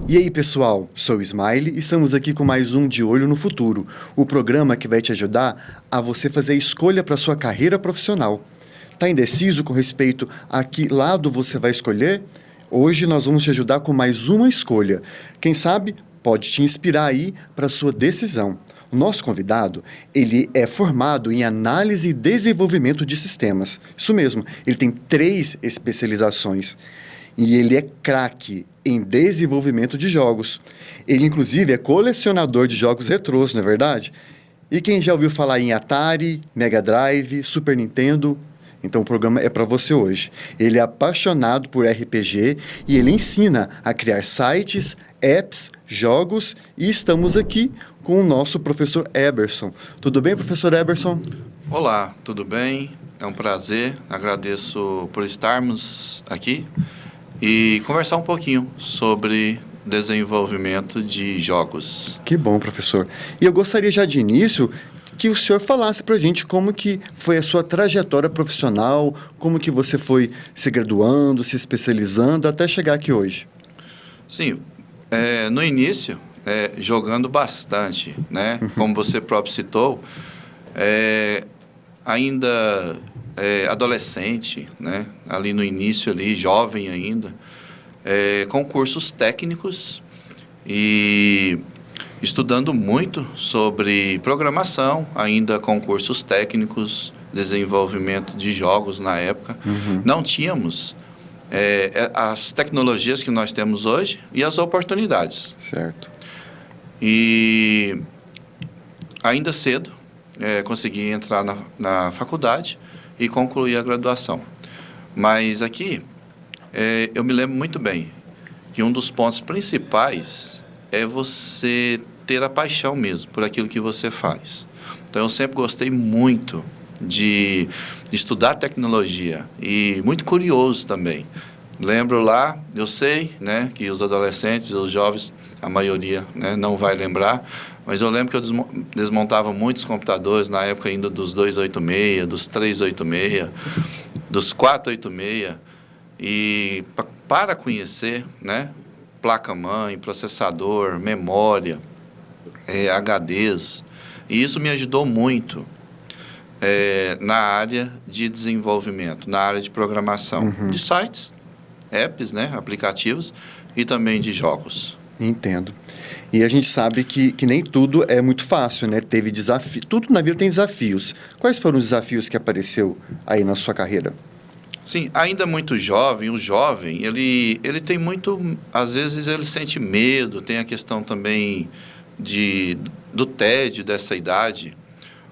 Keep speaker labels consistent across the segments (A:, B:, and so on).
A: E aí, pessoal, sou o Smiley e estamos aqui com mais um De Olho no Futuro, o programa que vai te ajudar a você fazer a escolha para sua carreira profissional. Tá indeciso com respeito a que lado você vai escolher? Hoje nós vamos te ajudar com mais uma escolha. Quem sabe pode te inspirar aí para sua decisão. O nosso convidado, ele é formado em análise e desenvolvimento de sistemas. Isso mesmo, ele tem 3 especializações. E ele é craque em desenvolvimento de jogos. Ele, inclusive, é colecionador de jogos retrôs, não é verdade? E quem já ouviu falar em Atari, Mega Drive, Super Nintendo? Então o programa é para você hoje. Ele é apaixonado por RPG e ele ensina a criar sites, apps, jogos, e estamos aqui com o nosso professor Eberson. Tudo bem, professor Eberson?
B: Olá, tudo bem? É um prazer, agradeço por estarmos aqui e conversar um pouquinho sobre desenvolvimento de jogos.
A: Que bom, professor. E eu gostaria já de início que o senhor falasse para a gente como que foi a sua trajetória profissional, como que você foi se graduando, se especializando até chegar aqui hoje.
B: Sim, no início, jogando bastante, né? Como você próprio citou, ainda adolescente, né? Ali no início, ali, jovem ainda, com cursos técnicos e estudando muito sobre programação, ainda com cursos técnicos, desenvolvimento de jogos na época. Não tínhamos as tecnologias que nós temos hoje e as oportunidades.
A: Certo.
B: E ainda cedo consegui entrar na faculdade e concluir a graduação. Mas aqui eu me lembro muito bem que um dos pontos principais é você ter a paixão mesmo por aquilo que você faz. Então eu sempre gostei muito de estudar tecnologia e muito curioso também. Lembro lá, eu sei, né, que os adolescentes, os jovens, a maioria, né, não vai lembrar, mas eu lembro que eu desmontava muitos computadores na época ainda dos 286, dos 386, dos 486, e para conhecer, né, placa-mãe, processador, memória, HDs, e isso me ajudou muito na área de desenvolvimento, na área de programação, de sites, apps, né, aplicativos, e também de jogos.
A: Entendo. E a gente sabe que nem tudo é muito fácil, né? Teve desafio, tudo na vida tem desafios. Quais foram os desafios que apareceu aí na sua carreira?
B: Sim, ainda muito jovem, o jovem, ele tem muito, às vezes ele sente medo, tem a questão também do tédio dessa idade,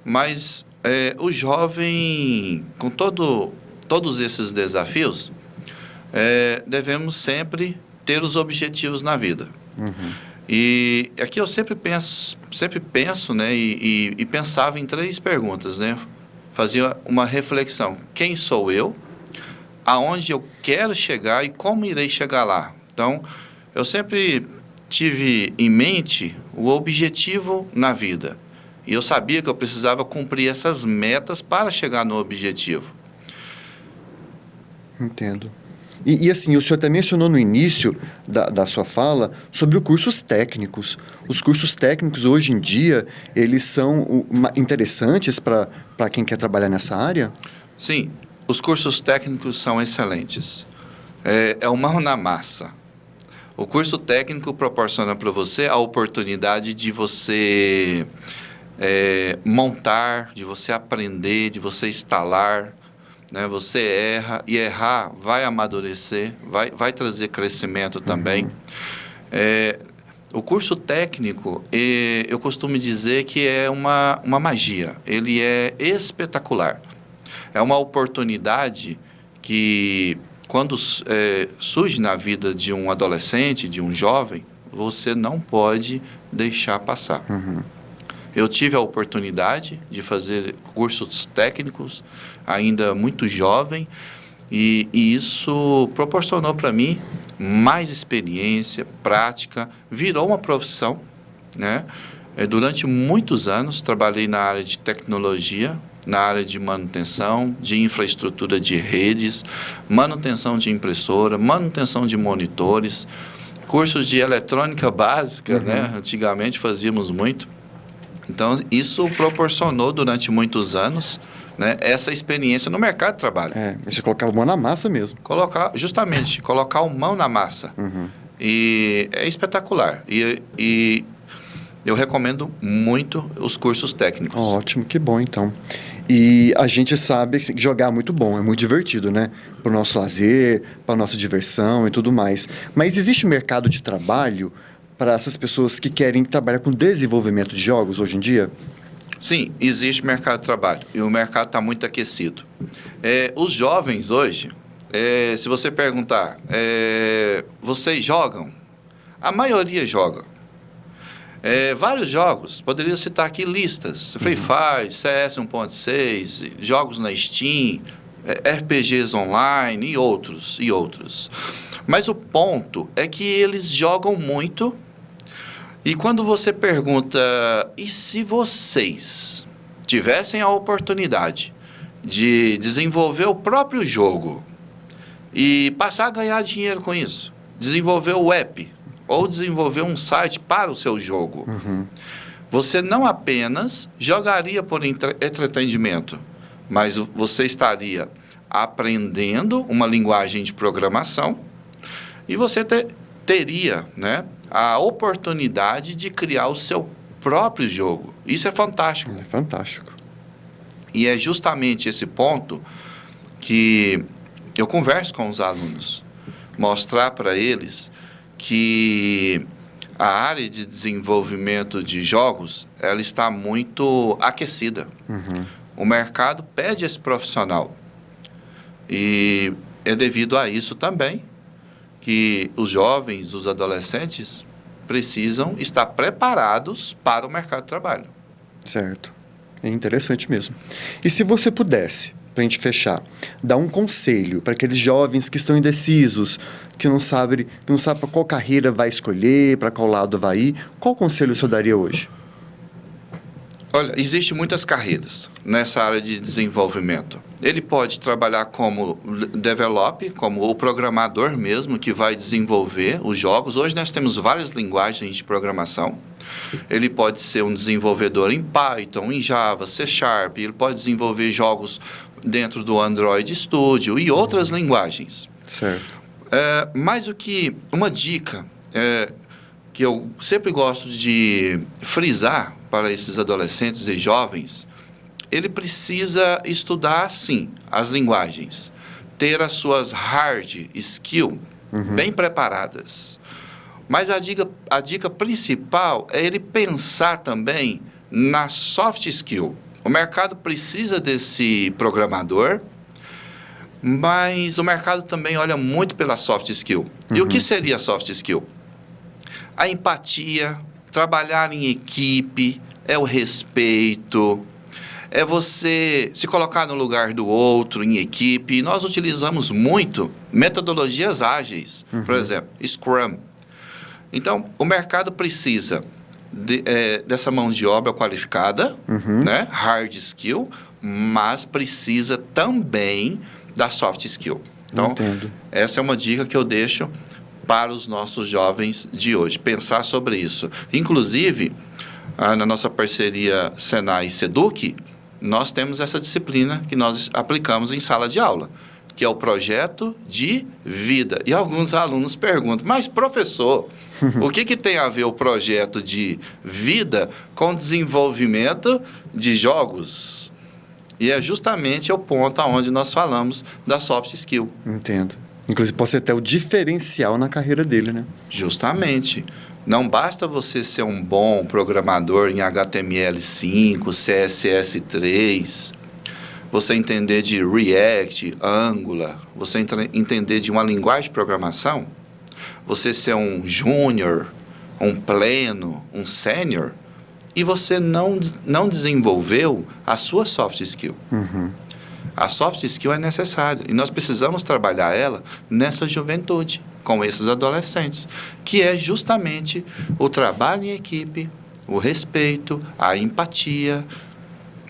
B: mas o jovem, com todos esses desafios, devemos sempre ter os objetivos na vida. E aqui eu sempre penso, né, e pensava em 3 perguntas, né? Fazia uma reflexão: quem sou eu? Aonde eu quero chegar e como irei chegar lá? Então, eu sempre tive em mente o objetivo na vida. E eu sabia que eu precisava cumprir essas metas para chegar no objetivo.
A: Entendo. E assim, o senhor até mencionou no início da sua fala sobre os cursos técnicos. Os cursos técnicos, hoje em dia, eles são interessantes para quem quer trabalhar nessa área?
B: Sim, os cursos técnicos são excelentes. É uma mão na massa. O curso técnico proporciona para você a oportunidade de você montar, de você aprender, de você instalar, né? Você erra, e errar vai amadurecer, vai trazer crescimento também. O curso técnico, eu costumo dizer que é uma magia. Ele é espetacular. É uma oportunidade que, quando surge na vida de um adolescente, de um jovem, você não pode deixar passar. Eu tive a oportunidade de fazer cursos técnicos, ainda muito jovem, e isso proporcionou para mim mais experiência, prática, virou uma profissão, né? Durante muitos anos trabalhei na área de tecnologia, na área de manutenção, de infraestrutura de redes, manutenção de impressora, manutenção de monitores. cursos de eletrônica básica, né? Antigamente fazíamos muito. Então, isso proporcionou durante muitos anos, né, essa experiência no mercado de trabalho.
A: Você colocava a mão na massa mesmo.
B: Colocar a mão na massa. E é espetacular. E eu recomendo muito os cursos técnicos.
A: Ótimo, que bom então. E a gente sabe que jogar é muito bom, é muito divertido, né? Para o nosso lazer, para a nossa diversão e tudo mais. Mas existe mercado de trabalho para essas pessoas que querem trabalhar com desenvolvimento de jogos hoje em dia?
B: Sim, existe mercado de trabalho. E o mercado está muito aquecido. Os jovens hoje, se você perguntar, vocês jogam? A maioria joga. Vários jogos, poderia citar aqui listas, Free Fire, CS 1.6, jogos na Steam, RPGs online e outros. Mas o ponto é que eles jogam muito, e quando você pergunta, e se vocês tivessem a oportunidade de desenvolver o próprio jogo e passar a ganhar dinheiro com isso, desenvolver o app, ou desenvolver um site para o seu jogo. Você não apenas jogaria por entretenimento, mas você estaria aprendendo uma linguagem de programação e você teria, né, a oportunidade de criar o seu próprio jogo. Isso é fantástico.
A: É fantástico.
B: E é justamente esse ponto que eu converso com os alunos, mostrar para eles que a área de desenvolvimento de jogos, ela está muito aquecida. O mercado pede esse profissional. E é devido a isso também que os jovens, os adolescentes, precisam estar preparados para o mercado de trabalho.
A: Certo. É interessante mesmo. E se você pudesse, para a gente fechar, dar um conselho para aqueles jovens que estão indecisos, que não sabe para qual carreira vai escolher, para qual lado vai ir, qual conselho o senhor daria hoje?
B: Olha, existem muitas carreiras nessa área de desenvolvimento. Ele pode trabalhar como develop, como o programador mesmo, que vai desenvolver os jogos. Hoje nós temos várias linguagens de programação. Ele pode ser um desenvolvedor em Python, em Java, C#, ele pode desenvolver jogos dentro do Android Studio e outras linguagens.
A: Certo.
B: Mas uma dica que eu sempre gosto de frisar para esses adolescentes e jovens, ele precisa estudar, sim, as linguagens, ter as suas hard skills bem preparadas. Mas a dica principal é ele pensar também na soft skill. O mercado precisa desse programador, mas o mercado também olha muito pela soft skill. E o que seria a soft skill? A empatia, trabalhar em equipe, é o respeito, é você se colocar no lugar do outro, em equipe. Nós utilizamos muito metodologias ágeis, por exemplo, Scrum. Então, o mercado precisa dessa mão de obra qualificada, né? Hard skill, mas precisa também da soft skill. Então, essa é uma dica que eu deixo para os nossos jovens de hoje, pensar sobre isso. Inclusive, na nossa parceria Senai e Seduc, nós temos essa disciplina que nós aplicamos em sala de aula, que é o projeto de vida. E alguns alunos perguntam, mas professor, o que tem a ver o projeto de vida com desenvolvimento de jogos? E é justamente o ponto onde nós falamos da soft skill.
A: Entendo. Inclusive pode ser até o diferencial na carreira dele, né?
B: Justamente. Não basta você ser um bom programador em HTML5, CSS3, você entender de React, Angular, você entender de uma linguagem de programação, você ser um júnior, um pleno, um sênior, e você não desenvolveu a sua soft skill. A soft skill é necessária e nós precisamos trabalhar ela nessa juventude, com esses adolescentes, que é justamente o trabalho em equipe, o respeito, a empatia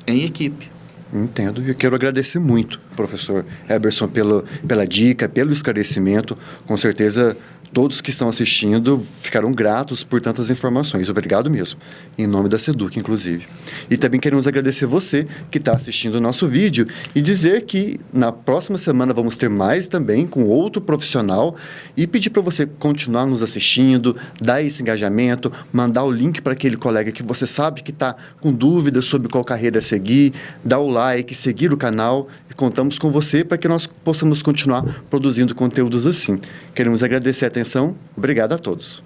B: em equipe.
A: Entendo. E eu quero agradecer muito, professor Eberson, pela dica, pelo esclarecimento. Com certeza, Todos que estão assistindo ficaram gratos por tantas informações. Obrigado mesmo. Em nome da SEDUC, inclusive. E também queremos agradecer você que está assistindo o nosso vídeo e dizer que na próxima semana vamos ter mais também com outro profissional e pedir para você continuar nos assistindo, dar esse engajamento, mandar o link para aquele colega que você sabe que está com dúvidas sobre qual carreira seguir, dar o like, seguir o canal e contamos com você para que nós possamos continuar produzindo conteúdos assim. Queremos agradecer a atenção. Obrigado a todos.